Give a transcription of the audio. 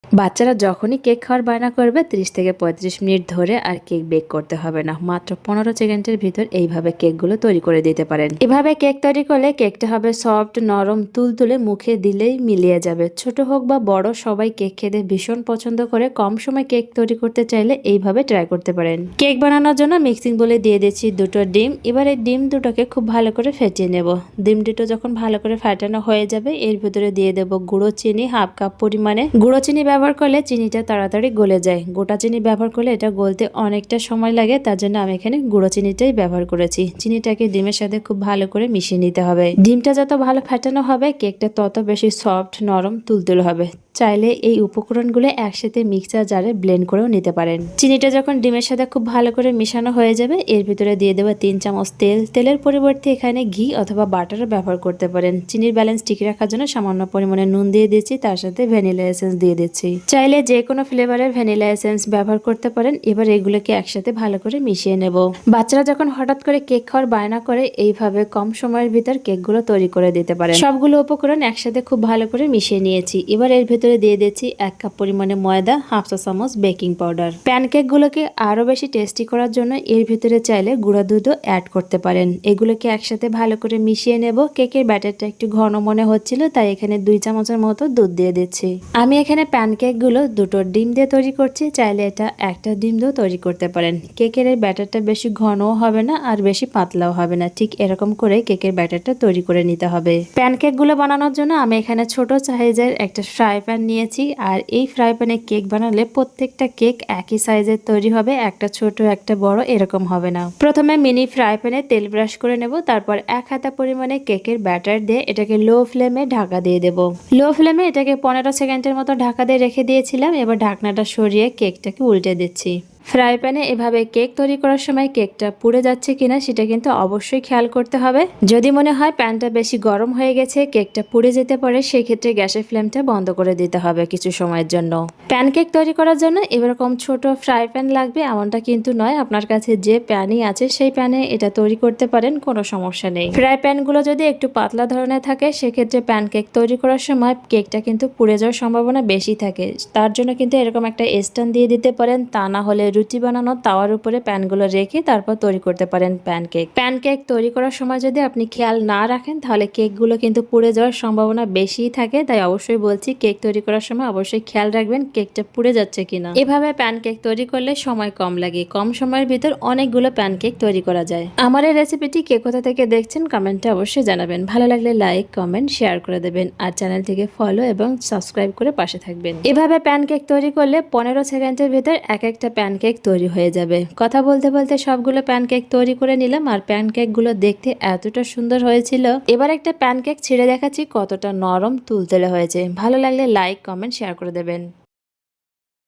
বাচ্চারা যখনই কেক খাওয়ার বায়না করবে 30 থেকে 35 মিনিট ধরে আর কেক বেক করতে হবে না, মাত্র 15 সেকেন্ডের ভিতর এইভাবে কেকগুলো তৈরি করে দিতে পারেন। এভাবে কেক তৈরি করলে কেকটা হবে সফট, নরম, তুলতুলে, মুখে দিলেই মিলিয়ে যাবে। ছোট হোক বা বড়, সবাই কেক খেতে ভীষণ পছন্দ করে। কম সময় কেক তৈরি করতে চাইলে এইভাবে ট্রাই করতে পারেন। কেক বানানোর জন্য মিক্সিং বলে দিয়ে দিচ্ছি 2টো ডিম। এবার এই ডিম দুটোকে খুব ভালো করে ফেটিয়ে নেব। ডিম দুটো যখন ভালো করে ফাটানো হয়ে যাবে, এর ভিতরে দিয়ে দেব গুঁড়ো চিনি, হাফ কাপ পরিমাণে। গুঁড়ো চিনি ব্যবহার করলে চিনিটা তাড়াতাড়ি গলে যায়। গোটা চিনি ব্যবহার করলে এটা গলতে অনেকটা সময় লাগে, তার জন্য আমি এখানে গুঁড়ো চিনিটাই ব্যবহার করেছি। চিনিটাকে ডিমের সাথে খুব ভালো করে মিশিয়ে নিতে হবে। ডিমটা যত ভালো ফাটানো হবে, কেকটা তত বেশি সফট, নরম, তুলতুলে হবে। চাইলে এই উপকরণগুলো একসাথে মিক্সার জারে ব্লেন্ড করেও নিতে পারেন। চিনিটা যখন ডিমের সাথে খুব ভালো করে মিশানো হয়ে যাবে, এর ভিতরে দিয়ে দেবো 3 চামচ তেল। তেলের পরিবর্তে এখানে ঘি অথবা বাটারও ব্যবহার করতে পারেন। চিনির ব্যালেন্স ঠিক রাখার জন্য সামান্য পরিমাণে নুন দিয়ে দিচ্ছি, তার সাথে ভ্যানিলা এসেন্স দিয়ে দিচ্ছি। চাইলে যে কোনো ফ্লেভারের ভ্যানিলা এসেন্স ব্যবহার করতে পারেন। এবার এগুলোকে একসাথে ভালো করে মিশিয়ে নেব। বাচ্চারা যখন হঠাৎ করে কেক খাওয়ার বায়না করে, এইভাবে কম সময়ের ভিতর কেকগুলো তৈরি করে দিতে পারেন। সবগুলো উপকরণ একসাথে খুব ভালো করে মিশিয়ে নিয়েছি। এবার এর ভিতরে দিয়ে দিচ্ছি 1 কাপ পরিমাণে ময়দা, হাফ চা চামচ বেকিং পাউডার। প্যানকেকগুলোকে আরো বেশি টেস্টি করার জন্য এর ভিতরে চাইলে গুঁড়া দুধও অ্যাড করতে পারেন। এগুলোকে একসাথে ভালো করে মিশিয়ে নেব। কেকের ব্যাটারটা একটু ঘন মনে হচ্ছিল, তাই এখানে 2 চামচের মতো দুধ দিয়ে দিচ্ছি। আমি এখানে প্যানকেকগুলো 2টো ডিম দিয়ে তৈরি করছি, চাইলে এটা 1টা ডিম দিয়েও তৈরি করতে পারেন। কেকের এই ব্যাটারটা বেশি ঘনও হবে না আর বেশি পাতলাও হবে না, ঠিক এরকম করে কেকের ব্যাটারটা তৈরি করে নিতে হবে। প্যানকেকগুলো বানানোর জন্য আমি এখানে ছোট সাইজের একটা ফ্রাই প্যান নিয়েছি, আর এই ফ্রাই প্যানে কেক বানালে প্রত্যেকটা কেক একই সাইজের তৈরি হবে, একটা ছোট একটা বড় এরকম হবে না। প্রথমে মিনি ফ্রাই প্যানে তেল ব্রাশ করে নেব, তারপর 1 হাতা পরিমাণে কেকের ব্যাটার দিয়ে এটাকে লো ফ্লেমে ঢাকা দিয়ে দেব। লো ফ্লেমে এটাকে 15 সেকেন্ডের মতো ঢাকা দিয়ে রেখে দিয়েছিলাম। এবার ঢাকনাটা সরিয়ে কেকটাকে উল্টে দিচ্ছি। ফ্রাই প্যানে এভাবে কেক তৈরি করার সময় কেকটা পুড়ে যাচ্ছে কিনা সেটা কিন্তু অবশ্যই খেয়াল করতে হবে। যদি মনে হয় প্যানটা বেশি গরম হয়ে গেছে, কেকটা পুড়ে যেতে পারে, সেক্ষেত্রে গ্যাসের ফ্লেমটা বন্ধ করে দিতে হবে কিছু সময়ের জন্য। প্যানকেক তৈরি করার জন্য এরকম ছোট ফ্রাই প্যান লাগবে এমনটা কিন্তু নয়। আপনার কাছে যে প্যানই আছে সেই প্যানে এটা তৈরি করতে পারেন, কোনো সমস্যা নেই। ফ্রাই প্যানগুলো যদি একটু পাতলা ধরনের থাকে, সেক্ষেত্রে প্যানকেক তৈরি করার সময় কেকটা কিন্তু পুড়ে যাওয়ার সম্ভাবনা বেশি থাকে। তার জন্য কিন্তু এরকম একটা স্ট্যান্ড দিয়ে দিতে পারেন, তা না হলে রুটি বানানো তাওয়ার উপরে প্যানগুলো রেখে তারপর তৈরি করতে পারেন প্যানকেক। প্যানকেক তৈরি করার সময় যদি আপনি খেয়াল না রাখেন, তাহলে কেকগুলো কিন্তু পুড়ে যাওয়ার সম্ভাবনা বেশিই থাকে। তাই অবশ্যই বলছি, কেক তৈরি করার সময় অবশ্যই খেয়াল রাখবেন কেকটা পুড়ে যাচ্ছে কিনা। এভাবে প্যানকেক তৈরি করলে সময় কম লাগে, কম সময়ের ভিতর অনেকগুলো প্যানকেক তৈরি করা যায়। আমার এই রেসিপিটি কে কোথা থেকে দেখছেন কমেন্টে অবশ্যই জানাবেন। ভালো লাগলে লাইক, কমেন্ট, শেয়ার করে দেবেন, আর চ্যানেলটিকে ফলো এবং সাবস্ক্রাইব করে পাশে থাকবেন। এভাবে প্যানকেক তৈরি করলে 15 সেকেন্ডের ভিতর এক একটা প্যানকেক তৈরি হয়ে যাবে। কথা বলতে বলতে সবগুলো প্যানকেক তৈরি করে নিলাম, আর প্যানকেকগুলো দেখতে এতটা সুন্দর হয়েছিল। এবার একটা প্যানকেক ছিঁড়ে দেখাচ্ছি কতটা নরম, তুলতুলে হয়েছে। ভালো লাগলে লাইক, কমেন্ট, শেয়ার করে দেবেন।